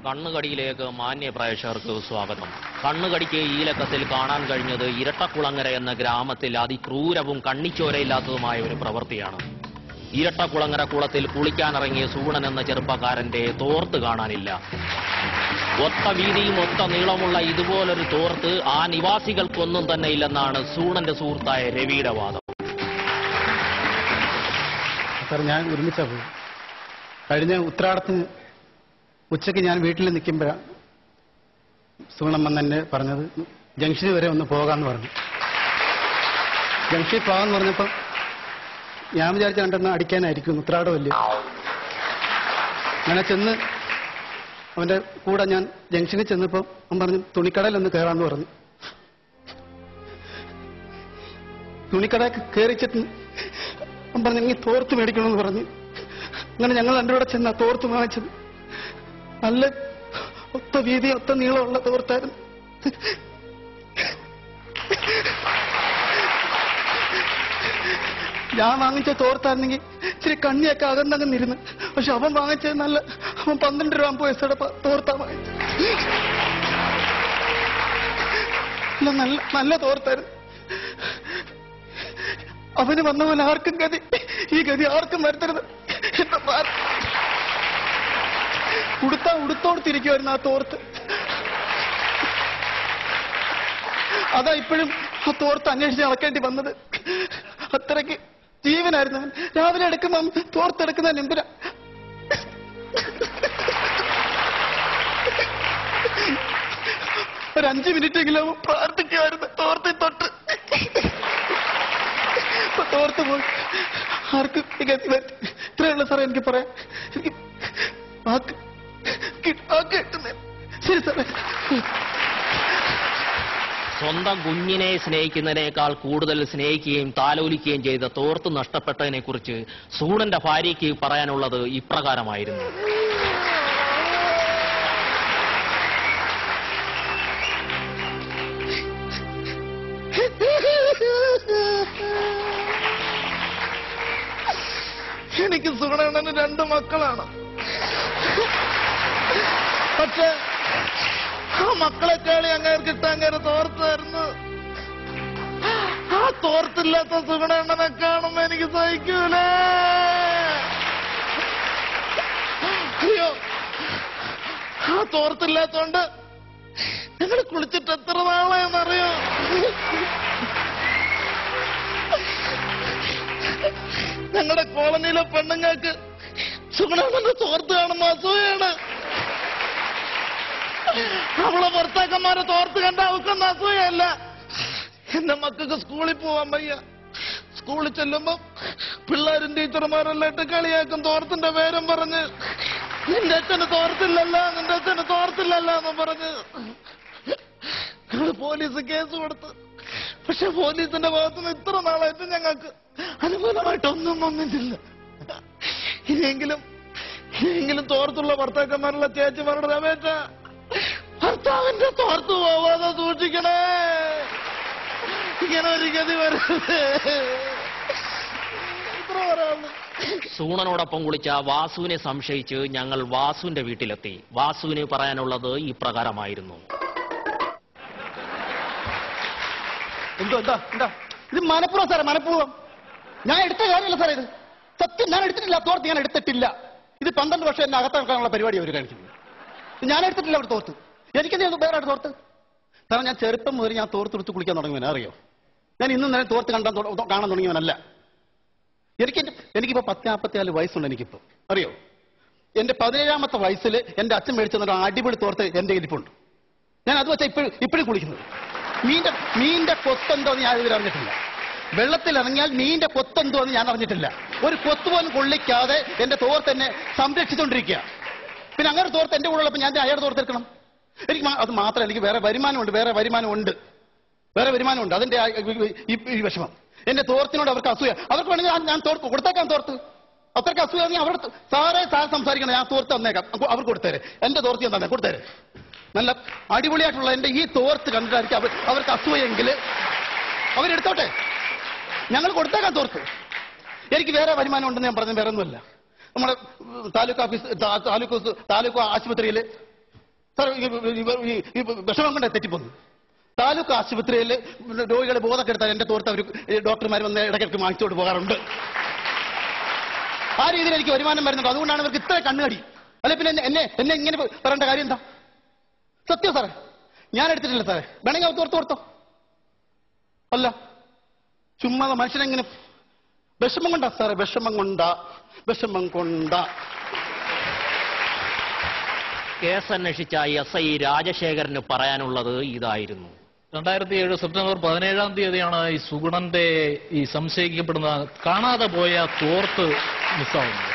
കണ്ണുകടിയിലേക്ക് മാന്യ പ്രേക്ഷകർക്ക് സ്വാഗതം. കണ്ണുകടിക്ക് ഈ ലക്കത്തിൽ കാണാൻ കഴിഞ്ഞത് ഇരട്ടക്കുളങ്ങര എന്ന ഗ്രാമത്തിൽ അതിക്രൂരവും കണ്ണിച്ചോരയില്ലാത്തതുമായ ഒരു പ്രവൃത്തിയാണ്. ഇരട്ടക്കുളങ്ങര കുളത്തിൽ കുളിക്കാനിറങ്ങിയ സൂണൻ എന്ന ചെറുപ്പക്കാരന്റെ തോർത്ത് കാണാനില്ല. ഒത്ത വീതിയും ഒത്ത നീളമുള്ള ഇതുപോലൊരു തോർത്ത് ആ നിവാസികൾക്കൊന്നും തന്നെ ഇല്ലെന്നാണ് സൂണന്റെ സുഹൃത്തായ രവിയുടെ വാദം. സാർ, ഞാൻ ഒരുമിച്ചാ പോയി. കഴിഞ്ഞ ഉത്രാടത്തിന് ഉച്ചയ്ക്ക് ഞാൻ വീട്ടിൽ നിൽക്കുമ്പോഴാണ് സൂണം വന്നെന്നെ പറഞ്ഞത് ജംഗ്ഷന് വരെ ഒന്ന് പോകാമെന്ന് പറഞ്ഞു. ജംഗ്ഷനിൽ പോകാമെന്ന് പറഞ്ഞപ്പോൾ ഞാൻ വിചാരിച്ച രണ്ടെണ്ണം അടിക്കാനായിരിക്കും, ഉത്രാടമല്ലേ. അങ്ങനെ ചെന്ന് അവന്റെ കൂടെ ഞാൻ ജംഗ്ഷനിൽ ചെന്നപ്പോൾ അവൻ പറഞ്ഞു തുണിക്കടയിലൊന്ന് കയറാമെന്ന് പറഞ്ഞു. തുണിക്കട കയറിച്ചെന്ന് അവൻ പറഞ്ഞു എനിക്ക് തോർത്ത് മേടിക്കണമെന്ന് പറഞ്ഞു. അങ്ങനെ ഞങ്ങൾ രണ്ടുകൂടെ ചെന്ന തോർത്ത് വാങ്ങിച്ചത് നല്ല ഒത്ത വീതി ഒത്ത നീളമുള്ള തോർത്തായിരുന്നു. ഞാൻ വാങ്ങിച്ച തോർത്തായിരുന്നെങ്കിൽ ഇച്ചിരി കണ്ണിയൊക്കെ അകന്നങ്ങിരുന്നു. പക്ഷെ അവൻ വാങ്ങിച്ചത് അവൻ 12 രൂപ പൈസയുടെ തോർത്താ വാങ്ങിച്ചത്. നല്ല തോർത്തായിരുന്നു. അവന് വന്ന പോലെ ആർക്കും ഈ ഗതി ആർക്കും വരുത്തരുത്. ഉടുത്തോടുത്തിരിക്കുമായിരുന്നു ആ തോർത്ത്. അതാ ഇപ്പോഴും ആ തോർത്ത് അന്വേഷിച്ച് നടക്കേണ്ടി വന്നത്. അത്രയ്ക്ക് ജീവനായിരുന്നു അവൻ. രാവിലെ എടുക്കുമ്പോ തോർത്തെടുക്കുന്ന എന്തിനാ? ഒരു 5 മിനിറ്റെങ്കിലും പ്രാർത്ഥിക്കുമായിരുന്നു തോർത്തി തൊട്ട്. തോർത്ത് പോയി ആർക്കും ഗതി വരുത്തി. ഇത്രയുള്ള സാറേ എനിക്ക് പറയാം. എനിക്ക് ശരി സാറേ. സ്വന്തം കുഞ്ഞിനെ സ്നേഹിക്കുന്നതിനേക്കാൾ കൂടുതൽ സ്നേഹിക്കുകയും താലോലിക്കുകയും ചെയ്ത തോർത്ത് നഷ്ടപ്പെട്ടതിനെ കുറിച്ച് സൂണന്റെ ഭാര്യയ്ക്ക് പറയാനുള്ളത് ഇപ്രകാരമായിരുന്നു. എനിക്ക് സൂണണ്ണന് 2 മക്കളാണ്. പക്ഷെ ആ മക്കളെക്കാളി അങ്ങേർക്കിട്ട് തോർത്തായിരുന്നു. ആ തോർത്തില്ലാത്ത സുഗുണണ്ണനെ കാണുമ്പോ എനിക്ക് സഹിക്കൂലേ. അയ്യോ, ആ തോർത്തില്ലാത്തോണ്ട് ഞങ്ങൾ കുളിച്ചിട്ട് എത്ര നാളെന്നറിയോ. ഞങ്ങളുടെ കോളനിയിലെ പെണ്ണുങ്ങൾക്ക് സുഗുണണ്ണന്റെ തോർത്ത് കാണുമ്പോ അസൂയാണ്. അവളെ ഭർത്താക്കന്മാരെ തോർത്ത് കണ്ട അവക്കൊന്നും അസൂയല്ല. എന്റെ മക്കൾക്ക് സ്കൂളിൽ പോവാൻ വയ്യ. സ്കൂളിൽ ചെല്ലുമ്പോ പിള്ളേരും ടീച്ചർമാരെല്ലാം ഇട്ട് കളിയാക്കും തോർത്തിന്റെ പേരും പറഞ്ഞ്. നിന്റെ അച്ഛന് തോർത്തില്ലല്ലോ എന്ന് പറഞ്ഞ് ഞങ്ങള് പോലീസ് കേസ് കൊടുത്ത്. പക്ഷെ പോലീസിന്റെ ഭാഗത്തുനിന്ന് ഇത്ര നാളായിട്ട് ഞങ്ങൾക്ക് അനുകൂലമായിട്ടൊന്നും വന്നിട്ടില്ല. ഇനിയെങ്കിലും തോർത്തുള്ള ഭർത്താക്കന്മാരുള്ള ചേച്ചിമാരുടെ രമേശ ഭർത്താവിന്റെ തോർത്ത് പോവാതെ സൂക്ഷിക്കണേ. ഇങ്ങനെ ഒരു ഗതി വരരുത്. സൂണനോടൊപ്പം കുളിച്ച വാസുവിനെ സംശയിച്ച് ഞങ്ങൾ വാസുവിന്റെ വീട്ടിലെത്തി. വാസുവിന് പറയാനുള്ളത് ഇപ്രകാരമായിരുന്നു. എന്താ ഇത് മനഃപൂർവ്വം സാറേ, മനഃപൂർവ്വം. ഞാൻ എടുത്ത കാര്യമല്ല സാറേ ഇത്. സത്യം ഞാൻ എടുത്തിട്ടില്ല. തോർത്ത് ഞാൻ എടുത്തിട്ടില്ല. ഇത് 12 വർഷം എന്നെ അകത്താക്കാനുള്ള പരിപാടി അവർ കാണിക്കുന്നത്. ഞാൻ എടുത്തിട്ടില്ല അവിടെ തോർത്ത്. എനിക്കെന്താ വേറെ തോർത്ത്? കാരണം ഞാൻ ചെറുപ്പം മുതൽ ഞാൻ തോർത്തെടുത്ത് കുളിക്കാൻ തുടങ്ങിയവനെ അറിയോ. ഞാൻ ഇന്നും നേരം തോർത്ത് കാണാൻ തുടങ്ങിയവനല്ല. എനിക്കിപ്പോ 54 വയസ്സുണ്ട്. എനിക്കിപ്പോ അറിയോ, എന്റെ 17ാമത്തെ വയസ്സിൽ എന്റെ അച്ഛൻ മേടിച്ചെന്ന അടിപൊളി തോർത്ത് എന്റെ ഇരിപ്പുണ്ട്. ഞാൻ അത് വെച്ചാൽ ഇപ്പോഴും കുളിക്കുന്നത്. മീന്റെ കൊത്തെന്തോന്ന് ഞാൻ ഇതുവരെ അറിഞ്ഞിട്ടില്ല. വെള്ളത്തിൽ ഇറങ്ങിയാൽ മീന്റെ കൊത്തെന്തോന്ന് ഞാൻ അറിഞ്ഞിട്ടില്ല. ഒരു കൊത്ത് പോലും കൊള്ളിക്കാതെ എന്റെ തോർത്ത് എന്നെ സംരക്ഷിച്ചുകൊണ്ടിരിക്കുക. പിന്നെ അങ്ങനെ തോർത്ത് എന്റെ കൂടെ ഉള്ളപ്പോൾ ഞാൻ അയാളുടെ തോർത്തെടുക്കണം. എനിക്ക് അത് മാത്രമല്ല, എനിക്ക് വേറെ വരുമാനമുണ്ട്. അതിന്റെ ഈ വിഷമം. എന്റെ തോർത്തിനോട് അവർക്ക് അസൂയ. അവർക്ക് വേണമെങ്കിൽ ഞാൻ കൊടുത്തേക്കാം തോർത്ത്. അത്രയ്ക്ക് അസൂയ അവിടെ സാറേ സംസാരിക്കണം. ഞാൻ തോർത്ത് തന്നേക്കാം, അവർക്ക് കൊടുത്തേരെ. എന്റെ തോർത്ത് ഞാൻ തന്നെ കൊടുത്തേരെ. നല്ല അടിപൊളിയായിട്ടുള്ള എന്റെ ഈ തോർത്ത് കണ്ടിട്ടായിരിക്കും അവർക്ക് അസൂയെങ്കിൽ അവരെടുത്തോട്ടെ. ഞങ്ങൾ കൊടുത്തേക്കാം തോർത്ത്. എനിക്ക് വേറെ വരുമാനം ഉണ്ടെന്ന് ഞാൻ പറഞ്ഞത് വേറെ ഒന്നുമല്ല. നമ്മുടെ താലൂക്ക് ആശുപത്രിയിൽ സാർ ഈ വിഷമം കൊണ്ട് തെറ്റിപ്പോന്നു. താലൂക്ക് ആശുപത്രിയിൽ രോഗികളെ ബോധക്കെടുത്താൽ എന്റെ തോർത്ത് അവർ ഡോക്ടർമാർ വന്ന് ഇടയ്ക്കിടയ്ക്ക് വാങ്ങിച്ചോണ്ട് പോകാറുണ്ട്. ആ രീതിയിൽ എനിക്ക് വരുമാനം വരുന്നുണ്ട്. അതുകൊണ്ടാണ് ഇവർക്ക് ഇത്ര കണ്ണുകടി. അല്ലെ പിന്നെ എന്നെ ഇങ്ങനെ പറയേണ്ട കാര്യം എന്താ? സത്യം സാറേ, ഞാൻ എടുത്തിട്ടില്ല സാറേ. വേണമെങ്കിൽ തോർത്തോ. അല്ല, ചുമ്മാ മനുഷ്യനെങ്ങനെ വിഷമം കൊണ്ടാ സാറേ, വിഷമം കൊണ്ടാ. കേസ് അന്വേഷിച്ച SI രാജശേഖരന് പറയാനുള്ളത് ഇതായിരുന്നു. 2007 സെപ്റ്റംബർ 17-ാം തീയതിയാണ് ഈ സുഗുണന്റെ ഈ സംശയിക്കപ്പെടുന്ന കാണാതെ പോയ തോർത്ത് മിസ്സാവുന്നത്.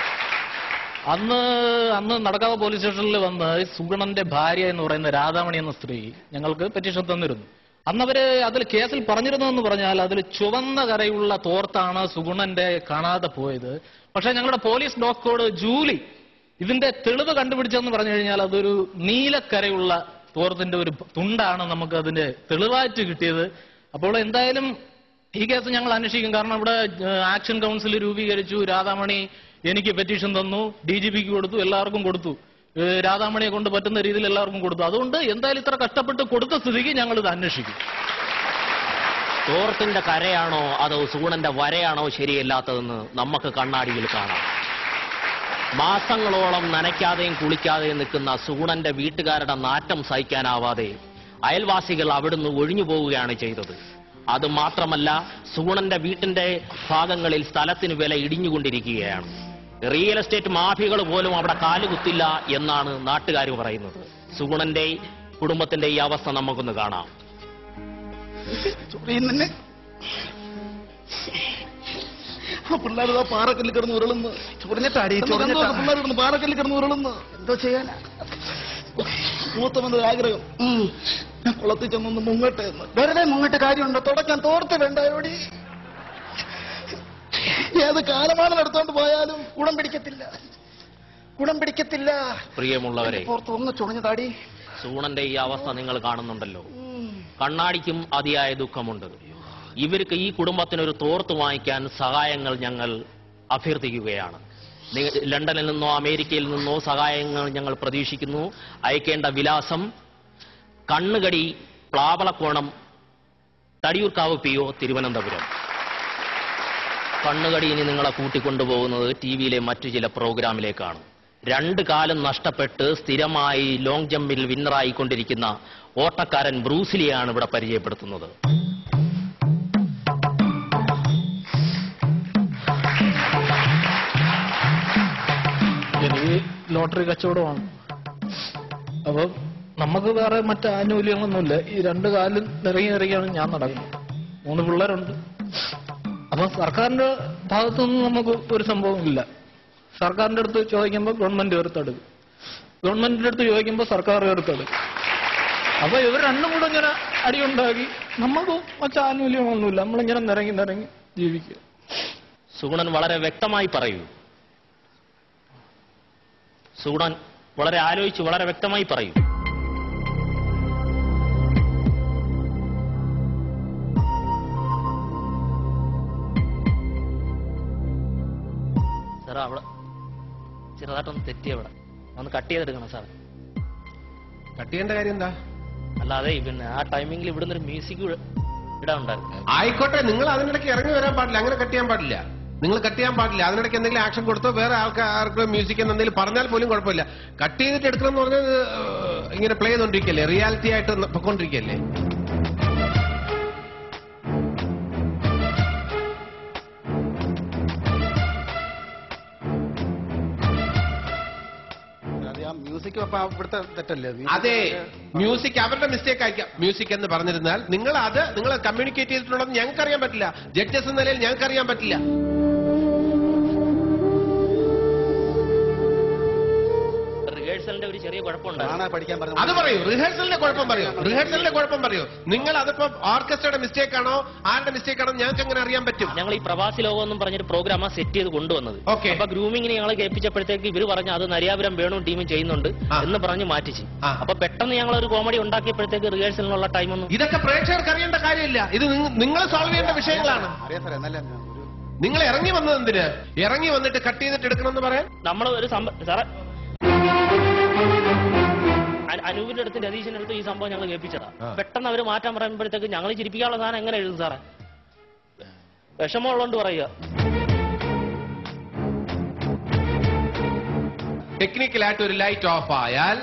അന്ന് നടക്കാവ് പോലീസ് സ്റ്റേഷനിൽ വന്ന് സുഗുണന്റെ ഭാര്യ എന്ന് പറയുന്ന രാധാമണി എന്ന സ്ത്രീ ഞങ്ങൾക്ക് പെറ്റീഷൻ തന്നിരുന്നു. അന്നവര് അതിൽ കേസിൽ പറഞ്ഞിരുന്നതെന്ന് പറഞ്ഞാൽ അതിൽ ചുവന്ന കരയുള്ള തോർത്താണ് സുഗുണന്റെ കാണാതെ പോയത്. പക്ഷെ ഞങ്ങളുടെ പോലീസ് ഡോഗ് ജൂലി ഇതിന്റെ തെളിവ് കണ്ടുപിടിച്ചെന്ന് പറഞ്ഞു കഴിഞ്ഞാൽ അതൊരു നീലക്കരയുള്ള തോർത്തിന്റെ ഒരു തുണ്ടാണ് നമുക്ക് അതിന്റെ തെളിവായിട്ട് കിട്ടിയത്. അപ്പോൾ എന്തായാലും ഈ കേസ് ഞങ്ങൾ അന്വേഷിക്കും. കാരണം ഇവിടെ ആക്ഷൻ കൗൺസിൽ രൂപീകരിച്ചു. രാധാമണി എനിക്ക് പെറ്റീഷൻ തന്നു, DGPക്ക് കൊടുത്തു, എല്ലാവർക്കും കൊടുത്തു. രാധാമണിയെ കൊണ്ട് പറ്റുന്ന രീതിയിൽ എല്ലാവർക്കും കൊടുത്തു. അതുകൊണ്ട് എന്തായാലും ഇത്ര കഷ്ടപ്പെട്ട് കൊടുത്ത സ്ഥിതിക്ക് ഞങ്ങൾ ഇത് അന്വേഷിക്കും. തോർത്തിന്റെ കരയാണോ അതോ സുഗുണന്റെ വരയാണോ ശരിയല്ലാത്തതെന്ന് നമുക്ക് കണ്ണാടിയിൽ കാണാം. മാസങ്ങളോളം നനയ്ക്കാതെയും കുളിക്കാതെയും നിൽക്കുന്ന സുഗുണന്റെ വീട്ടുകാരുടെ നാറ്റം സഹിക്കാനാവാതെ അയൽവാസികൾ അവിടുന്ന് ഒഴിഞ്ഞു പോവുകയാണ് ചെയ്തത്. അത് മാത്രമല്ല, സുഗുണന്റെ വീട്ടിന്റെ ഭാഗങ്ങളിൽ സ്ഥലത്തിന് വില ഇടിഞ്ഞുകൊണ്ടിരിക്കുകയാണ്. റിയൽ എസ്റ്റേറ്റ് മാഫിയകൾ പോലും അവിടെ കാലുകുത്തില്ല എന്നാണ് നാട്ടുകാർ പറയുന്നത്. സുഗുണന്റെ കുടുംബത്തിന്റെ ഈ അവസ്ഥ നമുക്കൊന്ന് കാണാം. പിള്ളേർ പാറക്കല്ലിൽ കിടന്ന് ഉരുളുന്നു. പിള്ളേർ കിടന്ന് പാറക്കല്ലിൽ കിടന്ന് ഉരുളുന്നു. എന്തോ ചെയ്യാനാ? മൂത്തമെന്ന ആഗ്രഹം ഞാൻ കുളത്തിൽ ചെന്നൊന്ന് മുങ്ങട്ടെ എന്ന്. വെറുതെ മുങ്ങിട്ട് കാര്യമുണ്ടോ? തുടക്കാൻ തോർത്ത് വേണ്ടയോടി. ഏത് കാലമാണ് എടുത്തോണ്ട് പോയാലും ഗുണം പിടിക്കത്തില്ല. പ്രിയമുള്ളവരെ, ഒന്ന് ചുണഞ്ഞതാടി. സുഗുണന്റെ ഈ അവസ്ഥ നിങ്ങൾ കാണുന്നുണ്ടല്ലോ. കണ്ണാടിക്കും അതിയായ ദുഃഖമുണ്ട്. ഇവർക്ക് ഈ കുടുംബത്തിനൊരു തോർത്ത് വാങ്ങിക്കാൻ സഹായങ്ങൾ ഞങ്ങൾ അഭ്യർത്ഥിക്കുകയാണ്. ലണ്ടനിൽ നിന്നോ അമേരിക്കയിൽ നിന്നോ സഹായങ്ങൾ ഞങ്ങൾ പ്രതീക്ഷിക്കുന്നു. അയക്കേണ്ട വിലാസം കണ്ണുകടി, പ്ലാവളക്കോണം, തടിയൂർക്കാവ് PO, തിരുവനന്തപുരം. കണ്ണുകടി ഇനി നിങ്ങളെ കൂട്ടിക്കൊണ്ടുപോകുന്നത് TV-യിലെ മറ്റു ചില പ്രോഗ്രാമിലേക്കാണ്. 2 കാലും നഷ്ടപ്പെട്ട് സ്ഥിരമായി ലോങ് ജമ്പിൽ വിന്നറായിക്കൊണ്ടിരിക്കുന്ന ഓട്ടക്കാരൻ ബ്രൂസിലിയാണ് ഇവിടെ പരിചയപ്പെടുത്തുന്നത്. എനിക്ക് ലോട്ടറി കച്ചവടമാണ്. അപ്പൊ നമുക്ക് വേറെ മറ്റ് ആനുകൂല്യങ്ങളൊന്നുമില്ല. ഈ 2 കാലിൽ ഇറങ്ങിയാണ് ഞാൻ നടക്കുന്നത്. 3 പിള്ളേരുണ്ട്. അപ്പൊ സർക്കാരിന്റെ ഭാഗത്തുനിന്ന് നമുക്ക് ഒരു സംഭവം ഇല്ല. സർക്കാരിന്റെ അടുത്ത് ചോദിക്കുമ്പോൾ ഗവൺമെന്റ് എതിർത്തെടുക്കും, ഗവൺമെന്റിന്റെ അടുത്ത് ചോദിക്കുമ്പോൾ സർക്കാർ എതിർത്തെടുക്കും. അപ്പൊ ഇവർ രണ്ടും കൂടെ ഇങ്ങനെ അടിയുണ്ടാക്കി നമുക്ക് മറ്റു ആനുകൂല്യങ്ങളൊന്നുമില്ല. നമ്മളിങ്ങനെ നിരങ്ങി ജീവിക്കുക. സുഗുണൻ വളരെ വ്യക്തമായി പറയൂ. സുഗുണൻ വളരെ ആലോചിച്ച് വളരെ വ്യക്തമായി പറയൂ. സാർ അവിടെ ചെറുതായിട്ടൊന്ന് തെറ്റിയവിടെ ഒന്ന് കട്ട് ചെയ്തെടുക്കണം സാർ. കട്ട് ചെയ്യേണ്ട കാര്യം എന്താ? അല്ലാതെ പിന്നെ ആ ടൈമിംഗിൽ ഇവിടുന്ന് ഒരു മ്യൂസിക് ഇടാനുണ്ടായിരുന്നു. ആയിക്കോട്ടെ, നിങ്ങൾ അതിനിടയ്ക്ക് ഇറങ്ങി വരാൻ പാടില്ല. അങ്ങനെ കട്ട് ചെയ്യാൻ പാടില്ല. നിങ്ങൾ കട്ട് ചെയ്യാൻ പാടില്ല. അതിനിടയ്ക്ക് എന്തെങ്കിലും ആക്ഷൻ കൊടുത്തോ വേറെ ആൾക്കാർക്ക് മ്യൂസിക് എന്തെങ്കിലും പറഞ്ഞാൽ പോലും കുഴപ്പമില്ല. കട്ട് ചെയ്തിട്ട് എടുക്കണം എന്ന് പറഞ്ഞാൽ ഇങ്ങനെ പ്ലേ ചെയ്തോണ്ടിരിക്കല്ലേ, റിയാലിറ്റി ആയിട്ട് പൊക്കോണ്ടിരിക്കല്ലേ. മ്യൂസിക് ഇവിടുത്തെ തെറ്റല്ലേ? അതെ, മ്യൂസിക് അവരുടെ മിസ്റ്റേക്ക് ആയിരിക്കാം. മ്യൂസിക് എന്ന് പറഞ്ഞിരുന്നാൽ നിങ്ങൾ കമ്മ്യൂണിക്കേറ്റ് ചെയ്തിട്ടുണ്ടെന്ന് ഞങ്ങൾക്ക് അറിയാൻ പറ്റില്ല. ജഡ്ജസ് എന്ന നിലയിൽ ഞങ്ങൾക്ക് അറിയാൻ പറ്റില്ല. റിഹേഴ്സലിന്റെ ഒരു ചെറിയ കുഴപ്പമുണ്ട്. അത് പറയൂ, റിഹേഴ്സലിന്റെ കുഴപ്പം പറയൂ. നിങ്ങൾ അതിപ്പോ ഓർക്കസ്ട്രയുടെ മിസ്റ്റേക്ക് ആണോ ആരുടെ മിസ്റ്റേക്ക് ആണോ ഞങ്ങൾക്ക് എങ്ങനെ അറിയാൻ പറ്റും? ഞങ്ങൾ ഈ പ്രവാസി ലോകം എന്നും പറഞ്ഞൊരു പ്രോഗ്രാം സെറ്റ് ചെയ്ത് കൊണ്ടുവന്നത്. അപ്പൊ ഗ്രൂമിങ്ങിന് ഞങ്ങൾ കേൾപ്പിച്ചപ്പോഴത്തേക്ക് ഇവര് പറഞ്ഞു അത് നരിയാപുരം വേണു ടീമും ചെയ്യുന്നുണ്ട് എന്ന് പറഞ്ഞ് മാറ്റിച്ച്. അപ്പൊ പെട്ടെന്ന് ഞങ്ങൾ ഒരു കോമഡി ഉണ്ടാക്കിയപ്പോഴത്തേക്ക് റിഹേഴ്സലിനുള്ള ടൈമൊന്നും. ഇതൊക്കെ പ്രേക്ഷകർക്ക് അറിയേണ്ട കാര്യമില്ല. ഇത് നിങ്ങൾ സോൾവ് ചെയ്യേണ്ട വിഷയങ്ങളാണ്. നിങ്ങൾ ഇറങ്ങി വന്നത് എന്തിന്? ഇറങ്ങി വന്നിട്ട് കട്ട് ചെയ്തിട്ട് എടുക്കണമെന്ന് പറയാൻ നമ്മൾ ഒരു സാറേ അനൂപിന്റെ അടുത്ത് രതീഷിന്റെ അടുത്ത് ഈ സംഭവം ഞങ്ങൾ കേൾപ്പിച്ചതാ. പെട്ടെന്ന് അവര് മാറ്റാൻ പറയുമ്പോഴത്തേക്ക് ഞങ്ങൾ ചിരിപ്പിക്കാനുള്ള സാധനം എങ്ങനെ എഴുതും സാറേ? വിഷമമുള്ളതുകൊണ്ട് പറയുക. ടെക്നിക്കലായിട്ട് ഒരു ലൈറ്റ് ഓഫ് ആയാൽ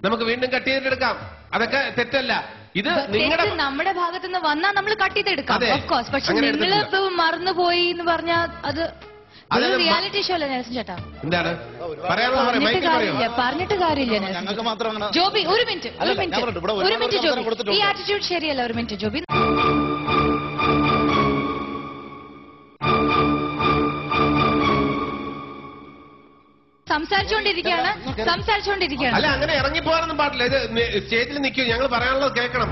നമുക്ക് വീണ്ടും കട്ട് ചെയ്തെടുക്കാം. അതൊക്കെ തെറ്റല്ല. ഇത് നിങ്ങളുടെ നമ്മുടെ ഭാഗത്തു നിന്ന് വന്നാൽ നമ്മൾ കട്ട് ചെയ്തെടുക്കാം. Of course. പക്ഷെ നിങ്ങൾ ഇപ്പൊ മറന്നുപോയി എന്ന് പറഞ്ഞാൽ അത് റിയാലിറ്റി ഷോ അല്ലേ നെൽസൺ ചേട്ടാ? എന്താണ് പറഞ്ഞിട്ട് കാര്യമില്ല ജോബി. ഒരു മിനിറ്റ് ജോബി, ഈ ആറ്റിറ്റ്യൂഡ് ശരിയല്ല. ഒരു മിനിറ്റ് ജോബി. സംസാരിച്ചുകൊണ്ടിരിക്കുകയാണ്. അല്ല, അങ്ങനെ ഇറങ്ങിപ്പോകാനൊന്നും പാടില്ല. ഇത് സ്റ്റേജിൽ നിൽക്കൂ, ഞങ്ങൾ പറയാനുള്ളത് കേൾക്കണം.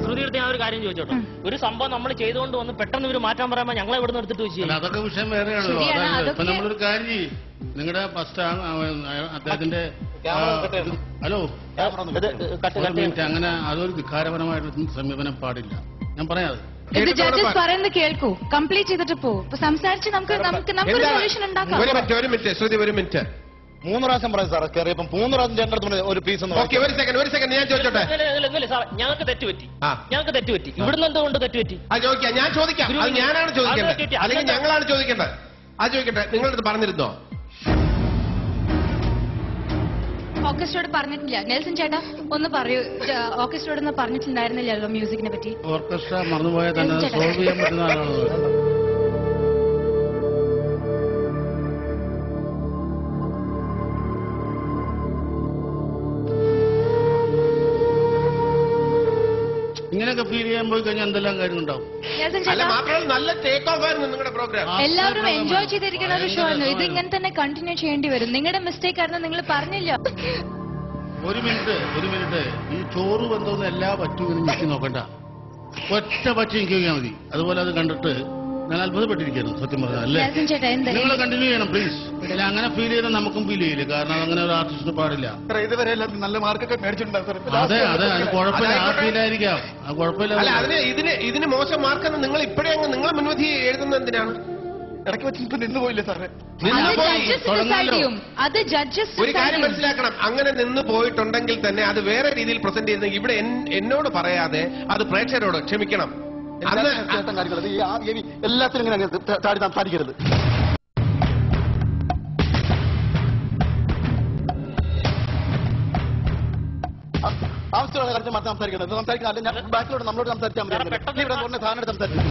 ശ്രുതിയെടുത്ത് ഞാൻ ഒരു കാര്യം ചോദിച്ചോട്ടോ. ഒരു സംഭവം നമ്മൾ ചെയ്തുകൊണ്ട് വന്ന് പെട്ടെന്ന് ഇവര് മാറ്റാൻ പറയുമ്പോൾ ഞങ്ങളെ ഇവിടെ നിന്ന് എടുത്തിട്ട് വെച്ചു. അതൊക്കെ വിഷയം വേറെയാണല്ലോ. ഇപ്പൊ നമ്മളൊരു കാര്യം ചെയ്യും. നിങ്ങളുടെ ഫസ്റ്റ് അദ്ദേഹത്തിന്റെ ഹലോ അങ്ങനെ അതൊരു വികാരപരമായിട്ട് സമീപനം പാടില്ല. ഞാൻ പറയാതെ ഇത് ജഡ്ജസ് പറയുന്നത് കേൾക്കൂ, കംപ്ലീറ്റ് ചെയ്തിട്ട് പോകും. സംസാരിച്ച് നമുക്ക് സൊല്യൂഷൻ ഉണ്ടാക്കാം. ഒരു മിനിറ്റ് ശ്രുതി, ഒരു മിനിറ്റ്. 3 പ്രാവശ്യം പറയാം സാർ കയറിയപ്പം 3 പ്രാവശ്യം ചേട്ടൻ ഒരു പീസ്. ഓക്കെ, ഒരു സെക്കൻഡ് ഞാൻ ചോദിച്ചോട്ടെ. ഞങ്ങൾക്ക് തെറ്റുപറ്റി. ഇവിടുന്ന് എന്തുകൊണ്ട് തെറ്റുപറ്റി? ഞാൻ ചോദിക്കാം. അത് ഞാനാണ് ചോദിക്കേണ്ടത്, അല്ലെങ്കിൽ ഞങ്ങളാണ് ചോദിക്കേണ്ടത്. അത് ചോദിക്കട്ടെ. നിങ്ങളടുത്ത് പറഞ്ഞിരുന്നോ? ഓർക്കസ്ട്രയോട് പറഞ്ഞിട്ടില്ല. നെൽസൺ ചേട്ടാ ഒന്ന് പറയൂ, ഓർക്കസ്ട്രയോടൊന്നും പറഞ്ഞിട്ടുണ്ടായിരുന്നില്ലല്ലോ മ്യൂസിക്കിനെ പറ്റി. ഓർക്കസ്ട്ര മറന്നുപോയാൽ തന്നെ സോൾവ് ചെയ്യാൻ പറ്റുന്ന ആളാണ്. ഇങ്ങനെയൊക്കെ ഫീൽ ചെയ്യാൻ പോയി കഴിഞ്ഞാൽ എന്തെല്ലാം കാര്യങ്ങളുണ്ടാവും. നല്ല ടേക്ക് ഓഫ് ആയിരുന്നു നിങ്ങളുടെ പ്രോഗ്രാം. എല്ലാവരും എൻജോയ് ചെയ്തിരിക്കുന്ന ഒരു ഷോ ആയിരുന്നു. ഇത് ഇങ്ങനെ തന്നെ കണ്ടിന്യൂ ചെയ്യേണ്ടി വരും. നിങ്ങളുടെ മിസ്റ്റേക്ക് ആയിരുന്നു, നിങ്ങൾ പറഞ്ഞില്ല. ഒരു മിനിറ്റ് ഈ ചോറ് ബന്ധമൊന്നും എല്ലാ പറ്റും ഇങ്ങനെ ഞെക്കി നോക്കണ്ട. ഒറ്റ പറ്റി എനിക്ക് നോക്കിയാൽ മതി. അതുപോലെ അത് കണ്ടിട്ട് ഞാൻ അത്ഭുതപ്പെട്ടിരിക്കുന്നു സത്യം പറഞ്ഞാൽ. അല്ലേ, നിങ്ങൾ കണ്ടിന്യൂ ചെയ്യണം പ്ലീസ്. അങ്ങനെ ഫീൽ ചെയ്താൽ നമുക്കും ഫീൽ ചെയ്യില്ല. കാരണം അങ്ങനെ ഒരു ആർട്ടിസ്റ്റിന് പാടില്ല. ഇതുവരെ നല്ല മാർക്കൊക്കെ മേടിച്ചിട്ടുണ്ടാവും. അതെ അത് കുഴപ്പമില്ല. ആ ഫീലായിരിക്കാം. അത് കുഴപ്പമില്ല. ഇതിന് മോശം മാർക്കെന്ന് നിങ്ങൾ ഇപ്പോഴേ അങ്ങ് നിങ്ങളെ മുൻവിധി എഴുതുന്നത് എന്തിനാണ്? ഇടയ്ക്ക് വെച്ചിട്ട് നിന്ന് പോയില്ലേ സാറേ? അത് ജഡ്ജസ് ഒരു കാര്യം മനസ്സിലാക്കണം. അങ്ങനെ നിന്ന് പോയിട്ടുണ്ടെങ്കിൽ തന്നെ അത് വേറെ രീതിയിൽ പ്രസന്റ് ചെയ്യുന്നെങ്കിൽ ഇവിടെ എന്നോട് പറയാതെ അത് പ്രേക്ഷകരോട് ക്ഷമിക്കണം. എല്ലാത്തിനും ഇങ്ങനെ ചാടി സംസാരിക്കരുത്. ആവശ്യമുള്ള കാര്യം മാത്രം സംസാരിക്കണം. സംസാരിക്കാതെ ഞാൻ ബാക്കിലോട്ട് നമ്മളോട് സംസാരിച്ചാൽ മതി. ഇവിടെ കുറഞ്ഞ സാധനം സംസാരിക്കും.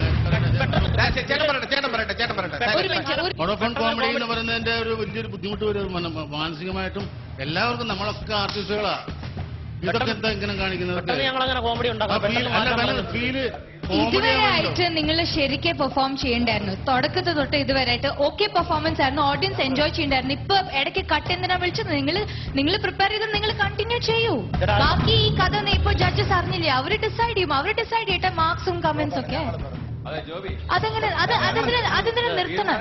വോഡഫോൺ കോമഡി എന്ന് പറയുന്നതിന്റെ ഒരു വലിയൊരു ബുദ്ധിമുട്ട് വരും മാനസികമായിട്ടും. എല്ലാവർക്കും നമ്മളൊക്കെ ആർട്ടിസ്റ്റുകളാ. ഇതൊക്കെ എന്താ ഇങ്ങനെ കാണിക്കുന്നത്? ഇതുവരെയായിട്ട് നിങ്ങൾ ശരിക്കും പെർഫോം ചെയ്യണ്ടായിരുന്നു. തുടക്കത്തിൽ തൊട്ട് ഇതുവരെയായിട്ട് ഓക്കെ പെർഫോമൻസ് ആയിരുന്നു. ഓഡിയൻസ് എൻജോയ് ചെയ്യണ്ടായിരുന്നു. ഇപ്പൊ ഇടയ്ക്ക് കട്ട് എന്തിനാ വിളിച്ചത്? നിങ്ങൾ പ്രിപ്പയർ ചെയ്ത് നിങ്ങൾ കണ്ടിന്യൂ ചെയ്യൂ. ബാക്കി ഈ കഥ ഇപ്പൊ ജഡ്ജസ് അറിഞ്ഞില്ലേ? അവര് ഡിസൈഡ് ചെയ്യും. അവര് ഡിസൈഡ് ചെയ്യട്ടെ മാർക്സും കമന്റ്സ് ഒക്കെ. അതെങ്ങനെ അതെന്തിനാ നിർത്തണം?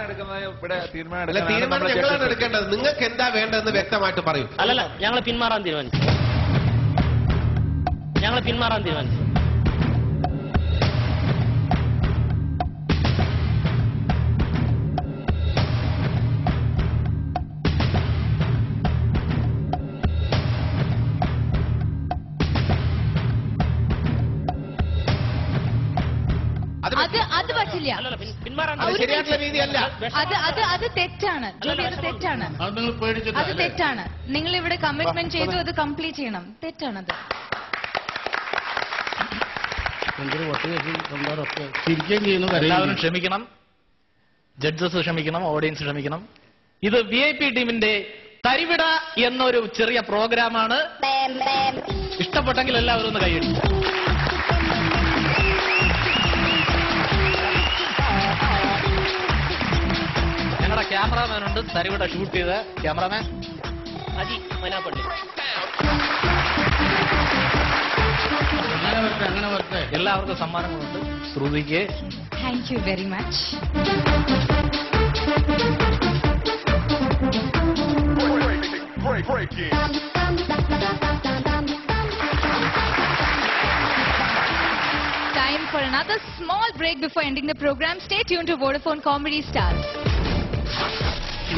തീരുമാനം ഞങ്ങളാണ് എടുക്കേണ്ടത്. നിങ്ങൾക്ക് എന്താ വേണ്ടതെന്ന് വ്യക്തമായിട്ട് പറയൂ. അല്ലല്ല, ഞങ്ങൾ പിന്മാറാൻ തീരുമാനിച്ചു. അത് പറ്റില്ല. ശരിയായിട്ടുള്ള രീതിയല്ല. അത് തെറ്റാണ് ജോബി. അത് തെറ്റാണ്. അത് തെറ്റാണ്. നിങ്ങൾ ഇവിടെ കമ്മിറ്റ്മെന്റ് ചെയ്തു, അത് കംപ്ലീറ്റ് ചെയ്യണം. തെറ്റാണത്. എല്ലാവരും ക്ഷമിക്കണം. ജഡ്ജസ് ക്ഷമിക്കണം. ഓഡിയൻസ് ക്ഷമിക്കണം. ഇത് VIP ടീമിന്റെ തരിവിട എന്നൊരു ചെറിയ പ്രോഗ്രാമാണ്. ഇഷ്ടപ്പെട്ടെങ്കിൽ എല്ലാവരും ഒന്ന് കൈയടിക്കും. ഞങ്ങളുടെ ക്യാമറാമാൻ ഉണ്ട്, തരിവിട ഷൂട്ട് ചെയ്ത ക്യാമറാമാൻ അജി മനാപ്പള്ളി. അങ്ങനെ വരട്ടെ. എല്ലാവർക്കും സമ്മാനങ്ങളുണ്ട്. ശ്രുതിക്ക് thank you very much. Time for another small break before ending the program. Stay tuned to Vodafone Comedy Stars.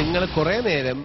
നിങ്ങൾ കുറെ നേരം